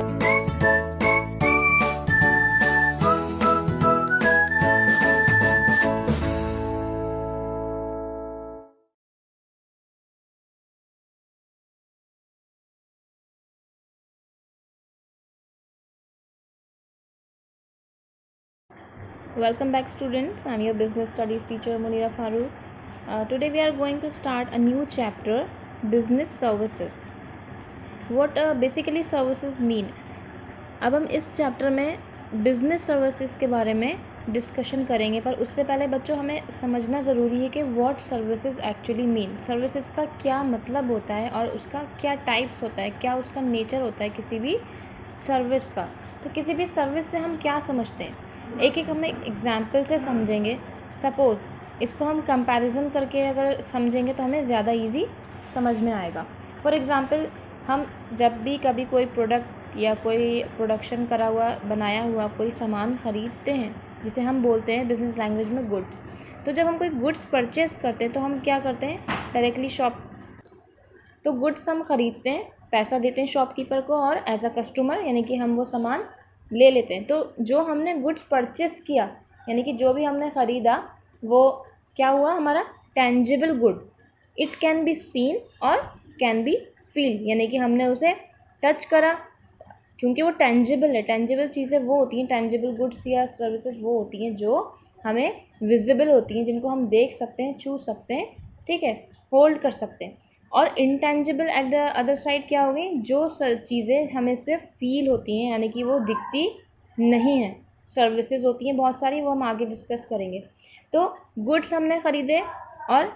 Welcome back students, I am your business studies teacher Munira Farooq. Today we are going to start a new chapter, business services. What basically services mean. अब हम इस chapter में business services के बारे में discussion करेंगे, पर उससे पहले बच्चों हमें समझना ज़रूरी है कि what services actually mean, services का क्या मतलब होता है और उसका क्या टाइप्स होता है, क्या उसका नेचर होता है किसी भी सर्विस का। तो किसी भी सर्विस से हम क्या समझते हैं, एक एक हम एग्जाम्पल से समझेंगे। सपोज़ इसको हम कंपैरिजन करके अगर समझेंगे तो हमें ज़्यादा इजी समझ में आएगा। फॉर एग्ज़ाम्पल, हम जब भी कभी कोई प्रोडक्ट या कोई प्रोडक्शन करा हुआ बनाया हुआ कोई सामान ख़रीदते हैं, जिसे हम बोलते हैं बिजनेस लैंग्वेज में गुड्स। तो जब हम कोई गुड्स परचेस करते हैं तो हम क्या करते हैं, डायरेक्टली तो गुड्स हम ख़रीदते हैं, पैसा देते हैं शॉपकीपर को और एज अ कस्टमर यानी कि हम वो सामान ले लेते हैं। तो जो हमने गुड्स परचेस किया यानी कि जो भी हमने ख़रीदा वो क्या हुआ, हमारा tangible good. It can be seen और कैन बी फील, यानी कि हमने उसे टच करा क्योंकि वो टेंजिबल है। टेंजिबल चीज़ें वो होती हैं, टेंजिबल गुड्स या सर्विसेज वो होती हैं जो हमें विजिबल होती हैं, जिनको हम देख सकते हैं, छू सकते हैं, ठीक है, होल्ड कर सकते हैं। और intangible at the other side क्या हो गई, जो चीज़ें हमें सिर्फ फील होती हैं यानी कि वो दिखती नहीं हैं, सर्विसेज होती हैं बहुत सारी, वो हम आगे डिस्कस करेंगे। तो गुड्स हमने ख़रीदे और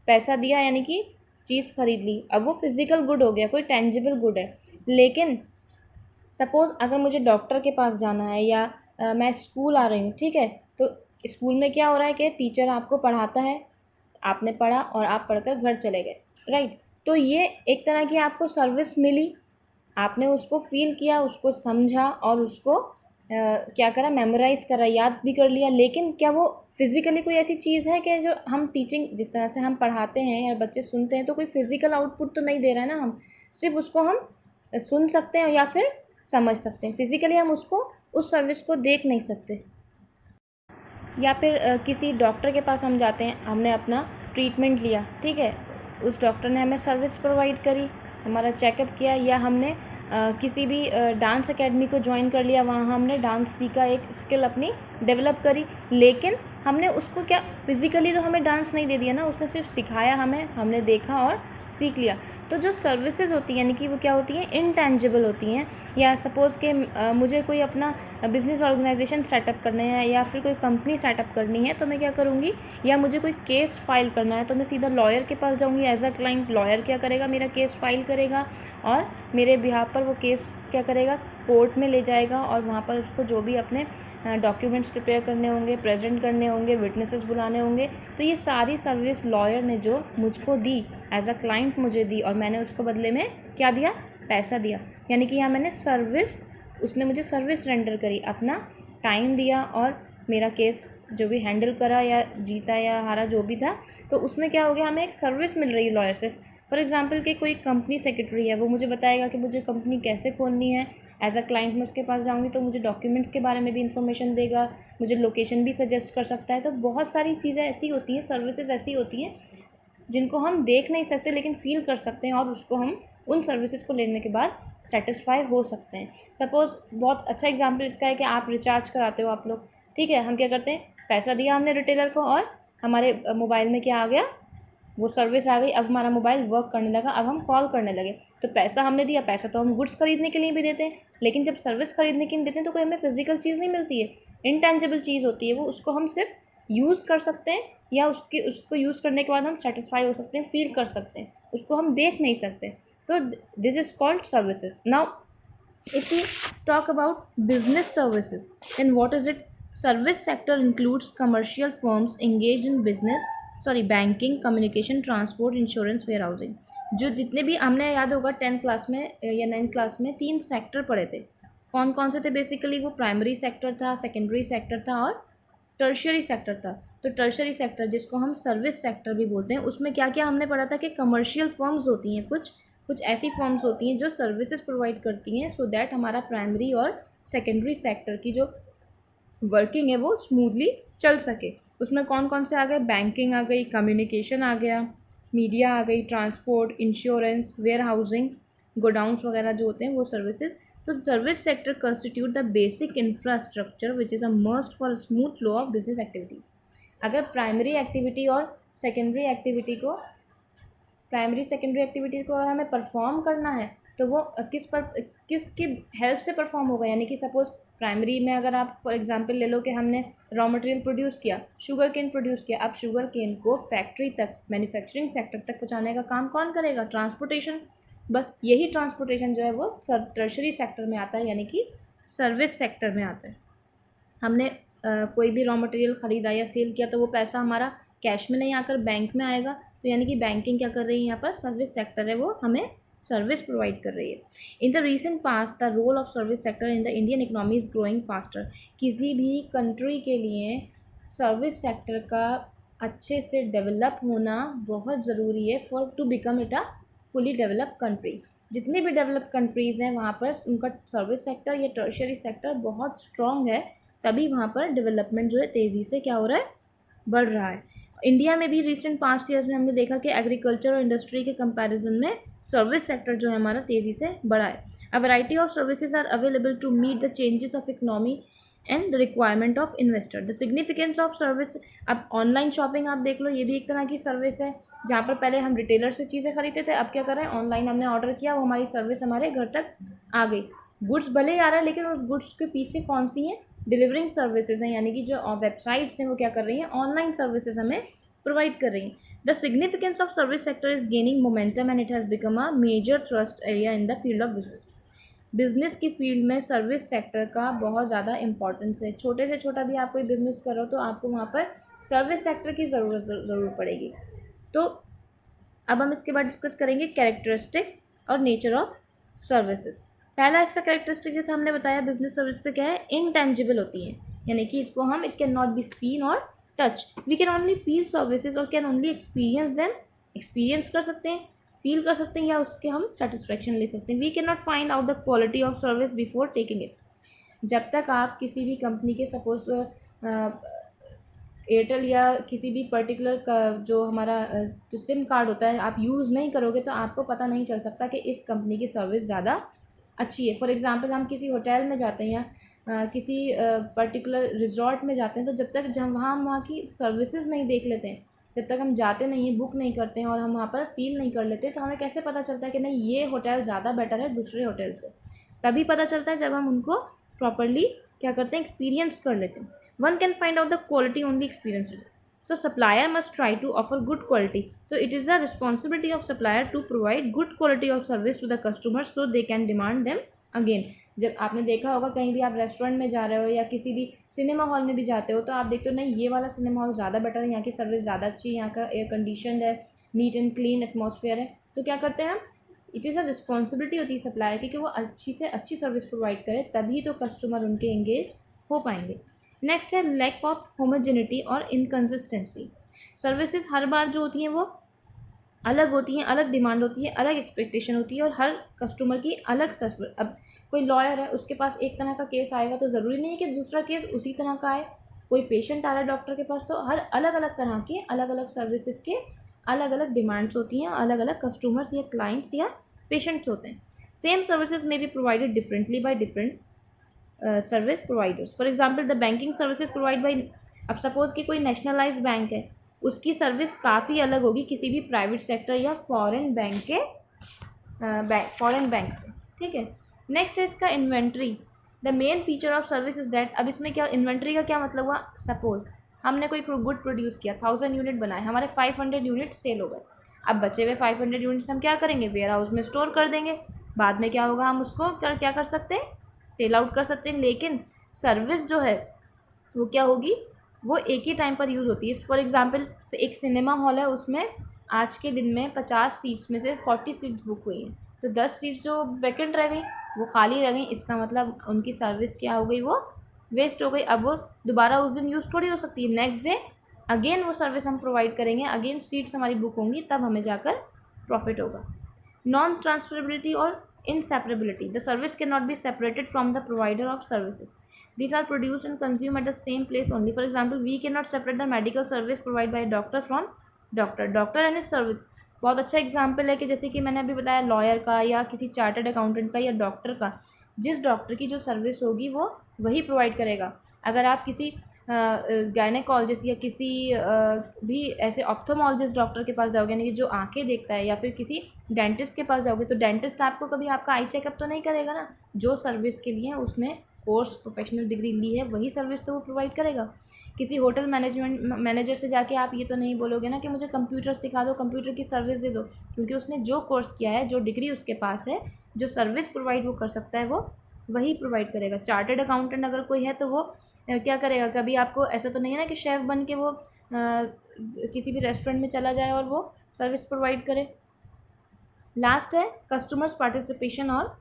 पैसा दिया यानी कि चीज़ ख़रीद ली, अब वो फिज़िकल गुड हो गया, कोई टेंजिबल गुड है। लेकिन सपोज़ अगर मुझे डॉक्टर के पास जाना है या मैं स्कूल आ रही हूँ, ठीक है, तो स्कूल में क्या हो रहा है कि टीचर आपको पढ़ाता है, आपने पढ़ा और आप पढ़कर घर चले गए, राइट। तो ये एक तरह की आपको सर्विस मिली, आपने उसको फील किया, उसको समझा और उसको क्या करा, मेमोराइज़ करा, याद भी कर लिया। लेकिन क्या वो फिज़िकली कोई ऐसी चीज़ है कि जो हम टीचिंग जिस तरह से हम पढ़ाते हैं या बच्चे सुनते हैं तो कोई फ़िज़िकल आउटपुट तो नहीं दे रहा है ना, हम सिर्फ उसको हम सुन सकते हैं या फिर समझ सकते हैं, फिज़िकली हम उसको उस सर्विस को देख नहीं सकते। या फिर किसी डॉक्टर के पास हम जाते हैं, हमने अपना ट्रीटमेंट लिया, ठीक है, उस डॉक्टर ने हमें सर्विस प्रोवाइड करी, हमारा चेकअप किया, या हमने किसी भी डांस एकेडमी को ज्वाइन कर लिया, वहाँ हमने डांस सीखा, एक स्किल अपनी डेवलप करी। लेकिन हमने उसको क्या फिज़िकली तो हमें डांस नहीं दे दिया ना, उसने सिर्फ सिखाया हमें, हमने देखा और सीख लिया। तो जो सर्विसेज होती हैं यानी कि वो क्या होती हैं, इनटेंजिबल होती हैं। या सपोज़ कि मुझे कोई अपना बिज़नेस ऑर्गेनाइजेशन सेटअप करना है या फिर कोई कंपनी सेटअप करनी है तो मैं क्या करूँगी, या मुझे कोई केस फाइल करना है तो मैं सीधा लॉयर के पास जाऊँगी एज अ क्लाइंट। लॉयर क्या करेगा, मेरा केस फाइल करेगा और मेरे बिहाफ पर वो केस क्या करेगा, कोर्ट में ले जाएगा और वहाँ पर उसको जो भी अपने डॉक्यूमेंट्स प्रिपेयर करने होंगे, प्रेजेंट करने होंगे, विटनेसेस बुलाने होंगे। तो ये सारी सर्विस लॉयर ने जो मुझको दी एज अ क्लाइंट मुझे दी और मैंने उसको बदले में क्या दिया, पैसा दिया। यानी कि यहाँ मैंने सर्विस, उसने मुझे सर्विस रेंडर करी, अपना टाइम दिया और मेरा केस जो भी हैंडल करा या जीता या हारा जो भी था, तो उसमें क्या हो गया, हमें एक सर्विस मिल रही है लॉयर से। फॉर एग्जांपल कि कोई कंपनी सेक्रेटरी है, वो मुझे बताएगा कि मुझे कंपनी कैसे खोलनी है, एज अ क्लाइंट मैं उसके पास जाऊंगी तो मुझे डॉक्यूमेंट्स के बारे में भी इंफॉर्मेशन देगा, मुझे लोकेशन भी सजेस्ट कर सकता है। तो बहुत सारी चीज़ें ऐसी होती हैं, सर्विसेज ऐसी होती हैं जिनको हम देख नहीं सकते लेकिन फ़ील कर सकते हैं और उसको हम उन सर्विसेज को लेने के बाद सेटिस्फाई हो सकते हैं। सपोज़ बहुत अच्छा एग्जांपल इसका है कि आप रिचार्ज कराते हो आप लोग, ठीक है, हम क्या करते हैं, पैसा दिया हमने रिटेलर को और हमारे मोबाइल में क्या आ गया, वो सर्विस आ गई, अब हमारा मोबाइल वर्क करने लगा, अब हम कॉल करने लगे। तो पैसा हमने दिया, पैसा तो हम गुड्स खरीदने के लिए भी देते हैं, लेकिन जब सर्विस खरीदने के लिए देते हैं तो कोई हमें फिजिकल चीज़ नहीं मिलती है, इंटेंजिबल चीज़ होती है वो, उसको हम सिर्फ यूज़ कर सकते हैं या उसको यूज़ करने के बाद हम सेटिस्फाई हो सकते हैं, फील कर सकते हैं, उसको हम देख नहीं सकते। तो this is called services. Now if we talk about business services, then what is it? Service sector includes commercial firms engaged in business, banking, communication, transport, insurance, warehousing। जो जितने भी हमने याद होगा 10th क्लास में या 9th क्लास में 3 sector पढ़े थे, कौन कौन से थे बेसिकली, वो प्राइमरी सेक्टर था, सेकेंडरी सेक्टर था और टर्शियरी सेक्टर था। तो टर्शियरी सेक्टर जिसको हम सर्विस सेक्टर भी बोलते हैं, उसमें क्या क्या हमने पढ़ा था कि कमर्शियल फर्म्स होती हैं कुछ, कुछ ऐसी फर्म्स होती हैं जो सर्विसेज प्रोवाइड करती हैं सो दैट हमारा प्राइमरी और सेकेंडरी सेक्टर की जो वर्किंग है वो स्मूथली चल सके। उसमें कौन कौन से आ गए, बैंकिंग आ गई, कम्युनिकेशन आ गया, मीडिया आ गई, transport, insurance, warehousing, godowns वगैरह जो होते हैं वो सर्विसेज। तो service sector constitute the basic infrastructure which is a must for smooth flow of business activities. अगर प्राइमरी एक्टिविटी और सेकेंडरी एक्टिविटी को अगर हमें परफॉर्म करना है तो वो किसकी हेल्प से परफॉर्म होगा, यानी कि सपोज़ प्राइमरी में अगर आप फॉर एग्जांपल ले लो कि हमने रॉ मटेरियल प्रोड्यूस किया, शुगर केन प्रोड्यूस किया, अब शुगर केन को फैक्ट्री तक, मैन्युफैक्चरिंग सेक्टर तक पहुंचाने का काम कौन करेगा, ट्रांसपोर्टेशन। बस यही ट्रांसपोर्टेशन जो है वो टर्शरी सेक्टर में आता है, यानी कि सर्विस सेक्टर में आता है। हमने कोई भी रॉ मटेरियल ख़रीदा या सेल किया तो वो पैसा हमारा कैश में नहीं आकर बैंक में आएगा, तो यानी कि बैंकिंग क्या कर रही है यहाँ पर, सर्विस सेक्टर है वो हमें सर्विस प्रोवाइड कर रही है। In the recent past the role of service sector in the Indian economy is growing faster. किसी भी कंट्री के लिए सर्विस सेक्टर का अच्छे से डेवलप होना बहुत ज़रूरी है for to become it a fully develop country. जितनी भी डेवलप कंट्रीज़ हैं वहाँ पर उनका सर्विस सेक्टर या टर्शियरी सेक्टर बहुत स्ट्रॉन्ग है, तभी वहाँ पर डेवलपमेंट जो है तेज़ी से क्या हो रहा है, बढ़ रहा है। इंडिया में भी रिसेंट पास्ट ईयर्स में हमने देखा कि एग्रीकल्चर और इंडस्ट्री के कंपैरिजन में सर्विस सेक्टर जो है हमारा तेज़ी से बढ़ा है। A variety of services are available to meet the changes of economy and the requirement of investor. The significance of service, अब ऑनलाइन शॉपिंग आप देख लो, ये भी एक तरह की सर्विस है, जहाँ पर पहले हम रिटेलर से चीज़ें खरीदते थे, अब क्या कर रहे हैं, ऑनलाइन हमने ऑर्डर किया, वो हमारी सर्विस हमारे घर तक आ गई। गुड्स भले ही आ रहा है लेकिन उस गुड्स के पीछे कौन सी हैं, डिलीवरिंग सर्विसेज हैं, यानी कि जो वेबसाइट्स हैं वो क्या कर रही हैं, ऑनलाइन सर्विसेज हमें प्रोवाइड कर रही हैं। The significance of service sector is gaining momentum and it has become a major thrust area in the field of business. Business की फील्ड में सर्विस सेक्टर का बहुत ज़्यादा इंपॉर्टेंस है। छोटे से छोटा भी आप कोई बिजनेस करो तो आपको वहाँ पर सर्विस सेक्टर की ज़रूर पड़ेगी। तो अब हम इसके बाद डिस्कस करेंगे कैरेक्टरिस्टिक्स और नेचर ऑफ सर्विसेज। पहला इसका कैरेक्टरिस्टिक जैसे हमने बताया, बिजनेस सर्विस का क्या है, इनटेंजिबल होती हैं, यानी कि इसको हम it can not be seen और touch. We can only feel services और can only experience them. Experience कर सकते हैं, फील कर सकते हैं या उसके हम सेटिस्फेक्शन ले सकते हैं। We can not find out the quality of service before taking it. जब तक आप किसी भी कंपनी के सपोज एयरटेल या किसी भी पर्टिकुलर का जो हमारा जो सिम कार्ड होता है आप यूज़ नहीं करोगे तो आपको पता नहीं चल सकता कि इस कंपनी की सर्विस ज़्यादा अच्छी है। फॉर एग्जांपल हम किसी होटल में जाते हैं या किसी पर्टिकुलर रिजॉर्ट में जाते हैं, तो जब तक हम वहाँ की सर्विसेज नहीं देख लेते हैं, जब तक हम जाते नहीं हैं, बुक नहीं करते हैं और हम वहाँ पर फील नहीं कर लेते, तो हमें कैसे पता चलता है कि नहीं ये होटल ज़्यादा बेटर है दूसरे होटल से। तभी पता चलता है जब हम उनको प्रॉपरली क्या करते हैं, एक्सपीरियंस कर लेते हैं। One can find out the quality only experience. So supplier must try to offer good quality. So it is a responsibility of supplier to provide good quality of service to the customers so they can demand them again. जब आपने देखा होगा कहीं भी आप restaurant में जा रहे हो या किसी भी सिनेमा हॉल में भी जाते हो तो आप देखते हो नहीं ये वाला सिनेमा हॉल ज़्यादा बेटर है, यहाँ की सर्विस ज़्यादा अच्छी है, यहाँ का एयर कंडीशन है, नीट एंड क्लीन एटमॉस्फेयर है। तो क्या करते हैं हम, इट इज़ अ रिस्पॉन्सिबिलिटी होती है सप्लायर की कि वो अच्छी से अच्छी सर्विस प्रोवाइड करे, तभी तो कस्टमर उनके एंगेज हो पाएंगे। नेक्स्ट है लैक ऑफ होमोजेनिटी और इनकन्सिस्टेंसी। सर्विसेज हर बार जो होती हैं वो अलग होती हैं, अलग डिमांड होती है, अलग एक्सपेक्टेशन होती है और हर कस्टमर की अलग अब कोई लॉयर है उसके पास एक तरह का केस आएगा तो ज़रूरी नहीं है कि दूसरा केस उसी तरह का आए। कोई पेशेंट आ रहा है डॉक्टर के पास तो हर अलग अलग तरह के अलग अलग सर्विसेज के अलग अलग डिमांड्स होती हैं, अलग अलग कस्टमर्स या क्लाइंट्स या पेशेंट्स होते हैं। सेम सर्विसेज में be provided differently by different service providers. For example the banking services provide by, अब सपोज़ कि कोई नेशनलाइज्ड बैंक है, उसकी सर्विस काफ़ी अलग होगी किसी भी प्राइवेट सेक्टर या फॉरेन बैंक के फॉरेन बैंक से, ठीक है। नेक्स्ट है इसका inventory. The main feature of service is that, अब इसमें क्या इन्वेंट्री का क्या मतलब हुआ, सपोज हमने कोई गुड प्रोड्यूस किया, 1000 यूनिट बनाए, हमारे 500 यूनिट सेल हो गए। अब बचे हुए 500 यूनिट्स हम क्या करेंगे, वेयर हाउस में स्टोर कर देंगे। बाद में क्या होगा, हम उसको क्या कर सकते हैं, सेल आउट कर सकते हैं। लेकिन सर्विस जो है वो क्या होगी, वो एक ही टाइम पर यूज़ होती है। फॉर एग्जांपल एक सिनेमा हॉल है, उसमें आज के दिन में 50 सीट्स में से 40 सीट्स बुक हुई हैं, तो 10 सीट्स जो वैकेंट रह गई, वो खाली रह गई। इसका मतलब उनकी सर्विस क्या हो गई, वो वेस्ट हो गई। अब वो दोबारा उस दिन यूज़ थोड़ी हो सकती है, नेक्स्ट डे अगेन वो सर्विस हम प्रोवाइड करेंगे, अगेन सीट्स हमारी बुक होंगी, तब हमें जाकर प्रॉफिट होगा। नॉन ट्रांसफरेबिलिटी और inseparability. The service cannot be separated from the provider of services. These are produced and consumed at the same place only. For example, we cannot separate the medical service provided by a doctor from doctor and his service. बहुत अच्छा example है कि जैसे कि मैंने अभी बताया lawyer का या किसी चार्टर्ड अकाउंटेंट का या डॉक्टर का, जिस डॉक्टर की जो सर्विस होगी वो वही प्रोवाइड करेगा. अगर आप किसी गायनेकोलॉजिस्ट या किसी भी ऐसे ऑप्थोमोलॉजिस्ट डॉक्टर के पास जाओगे, यानी कि जो आंखें देखता है, या फिर किसी डेंटिस्ट के पास जाओगे, तो डेंटिस्ट आपको कभी आपका आई चेकअप तो नहीं करेगा ना. जो सर्विस के लिए उसने कोर्स प्रोफेशनल डिग्री ली है वही सर्विस तो वो प्रोवाइड करेगा. किसी होटल मैनेजर से जाके आप ये तो नहीं बोलोगे ना कि मुझे कंप्यूटर सिखा दो, कंप्यूटर की सर्विस दे दो, क्योंकि उसने जो कोर्स किया है, जो डिग्री उसके पास है, जो सर्विस प्रोवाइड वो कर सकता है वो वही प्रोवाइड करेगा. चार्टर्ड अकाउंटेंट अगर कोई है तो वो क्या करेगा, कभी आपको ऐसा तो नहीं है ना कि शेफ़ बन के वो किसी भी रेस्टोरेंट में चला जाए और वो सर्विस प्रोवाइड करे. लास्ट है कस्टमर्स पार्टिसिपेशन और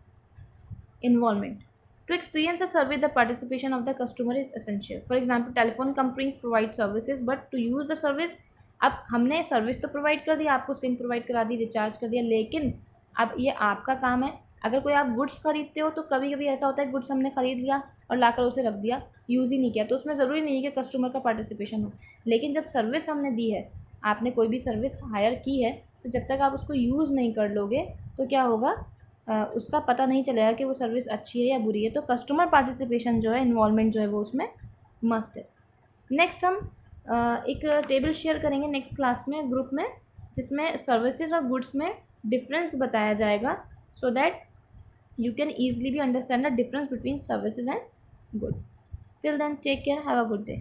involvement. To experience a survey, the participation of the customer is essential. For example, telephone companies provide services, but to use the service, अब हमने सर्विस तो प्रोवाइड कर दिया, आपको सिम प्रोवाइड करा दी, रिचार्ज कर दिया, लेकिन अब ये आपका काम है. अगर कोई आप गुड्स खरीदते हो तो कभी कभी ऐसा होता है गुड्स हमने खरीद लिया और लाकर उसे रख दिया, यूज़ ही नहीं किया, तो उसमें ज़रूरी नहीं है कि कस्टमर का पार्टिसिपेशन हो. लेकिन जब सर्विस हमने दी है, आपने कोई भी सर्विस हायर की है, तो जब तक आप उसको यूज़ नहीं कर लोगे तो क्या होगा, उसका पता नहीं चलेगा कि वो सर्विस अच्छी है या बुरी है. तो कस्टमर पार्टिसिपेशन जो है, इन्वॉल्वमेंट जो है, वो उसमें मस्ट है. नेक्स्ट हम एक टेबल शेयर करेंगे नेक्स्ट क्लास में ग्रुप में, जिसमें सर्विसेज और गुड्स में डिफरेंस बताया जाएगा, so that you can easily be understand the difference between services and goods. Till then, take care, have a good day.